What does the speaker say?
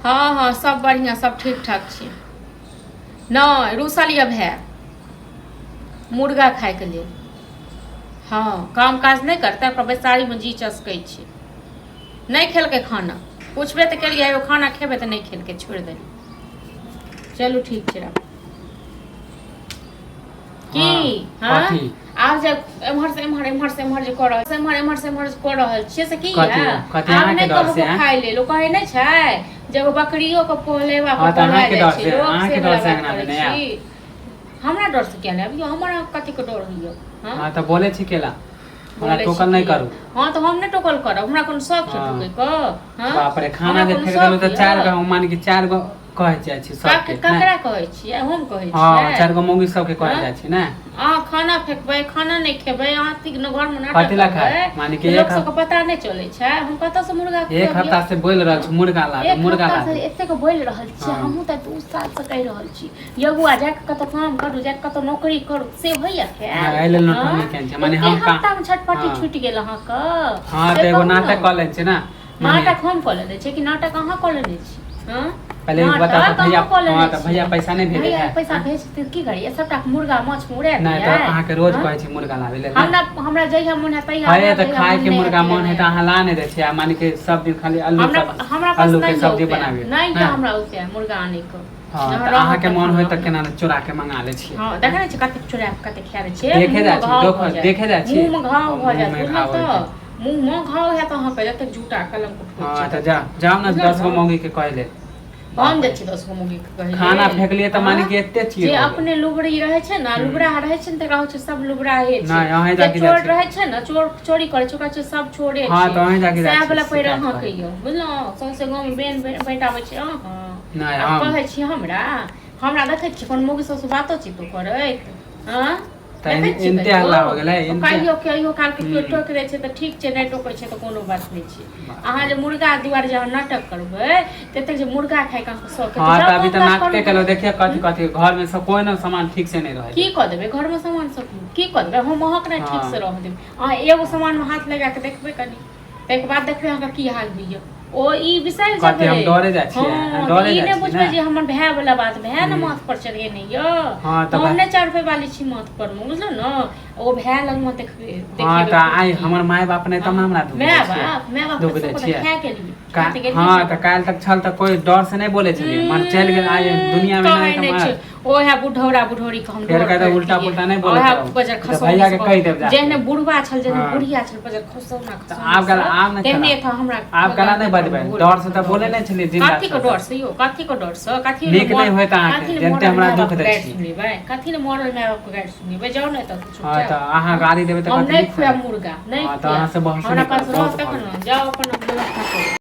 हाँ हाँ सब बढ़िया, सब ठीक ठाक छी। नहीं रूसल अब है मुर्गा खाए के लिए। हाँ काम काज नहीं करते, ओकरा बैसारी में जी चसकै छी। नहीं खेलकै खाना, पूछबे तो केलिए खाना खेबे तो नहीं खेलकै, छोड़ दे। चलू ठीक छै की। हाँ आब जब एम्हर से एम्हर एम्हर से एम्हर जे कर रहल, एम्हर एम्हर से एम्हर कर रहल छियै से की है। आब नहीं कहबो खाइ ले, लोग कहै नहीं छै जब बकरियो के पोलेवा के पोला जाइ छै, लोग से वाला छी। हमरा डर से क्या नहीं, हमरा कथी के डर होइयो। हां त बोले छी केला हमरा टोकल नहीं करू। हां तो हम नहीं टोकल करब, हमरा कोन शौक छै टोकै क। हां बाप रे खाना जे फेक देलु त 4 गो मान के 4 गो कहै जाइ छी सब के। ककरा कहै छी, हम कहै छी। हां 4 गो मौगी सब के कहै जाइ छी ना। खाना फेकबै, खाना नहीं खेबै, अहाँ ठीक न घर में नाटक करबै। माने के लोग सब के पता नहीं चलै छै हम कत से मुर्गा एक हफ्ता से बोल रहल छी मुर्गा ला, मुर्गा ला। एते के बोल रहल छी, हमहु त 2 साल से कह रहल छी यगुआ जा के कत काम करू, जा के कत नौकरी करू, से होइया के। आइ ले नौकरी केन छै माने हम का हफ्ता में छटपटी छूट गेल अहाँ क। हां त एगो नाटक क ले छै ना। नाटक हम क लेने छै कि नाटक अहाँ क लेने छी। हां पहले बता भैया। हां त भैया पैसा नहीं भेजे है। पैसा भेजते की करिए, सबटा मुर्गा माछ मुड़े नहीं तो अहाँ के रोज कहै छी मुर्गा लावे ले। हमरा जइहा मन है तइहा है त खाए के मुर्गा मन है त अहाँ ला नहीं दे छै, माने के सब दिन खाली आलू आलू के सब्जी बनावे नहीं त हमरा उसे मुर्गा आने को। हां त अहाँ के मन होय त केना चोरा के मंगा ले छी। हां देखै छै कते चोरा के कते खा रे छै। देखे जा छी, देखे जा छी मुंह में घाव भ जात, बुझल त मुंह में घाव है त अहाँ पे जते झूठा कलम कुट। हां त जाओ ना 10 गो मौगी के कहले हम जाइ छी 10 गो मौगी के कहले। खाना फेक लिए त माने के एते चीज जे अपने लुबड़ी रहै छै ना, लुबड़ा रहै छै त रहै छै सब लुबड़ा हे छै। नहीं अहाँ जाके चोर रहै छै ना, चोरी करे छै, ओकरा छै सब छोड़े छै। हां त अहाँ जाके से वाला पैर अहाँ कहियो बुझलो सौंसे गांव में बेन बैठाबै छै अहाँ। नहीं हम कहै छी हमरा देखै छी कोन मौगी सब से बातो छी तो करैत। हां इनते हल्ला हो गेलै। कहियो काल के केओ टोक रे छै त ठीक छै, नहीं टोकै छै त कोनो बात नहीं छै। अहाँ जे मुर्गा दुआरे जे नाटक करबै तते जे मुर्गा खाय का शौक है। हां त अभी त नाटक केलो, देखिए कथि कथि घर में सब कोई ना सामान ठीक से नहीं रहे। की क देबै घर में सामान सब की क देबै, हम महक नहीं ठीक से रह देबै। अहाँ एगो सामान में हाथ लगा के देखबै कनी, तै के बाद देखबै अहाँ की हाल होइया। ओ ई विषय जब हम डरे जा छी, डरे ई ने बुझबै जे हमर भाई वाला बात भाई न माथ पर चढ़ गए नहीं यो। हम ने चढ़बै वाली छी माथ पर में, बुझलो न ओ भाई लग में देखबै। हां त आई हमर माय बाप ने त हमरा दुख मैं बाप सब खा के लिए। हां त काल तक छल त कोई डर से नहीं बोले छलिए, मन चल गेल आज दुनिया में नहीं त ओ है बुढ़ौरा बुढ़ौरी के हम डर के उल्टा पुल्टा नहीं बोले। भैया के कह देब जा जेने बुढ़वा छल जेने बुढ़िया छल बजर खसौना आप न तेने था हमरा आप गला नहीं बजबै, डर से त बोले नहीं छलिए जिंदा। कथि के डर से यो, कथि के डर से, कथि नीक नहीं होय त अहाँ के जनते हमरा दुख दै छी। सुनिबै कथि ने मरल माय बाप के गाइड सुनिबै, जाओ नै त कुछ। हां त अहाँ गाड़ी देबै त कथि नहीं खुआ मुर्गा नहीं। हां त अहाँ से बहुत हमरा पास रह तखन जाओ अपन व्यवस्था करू।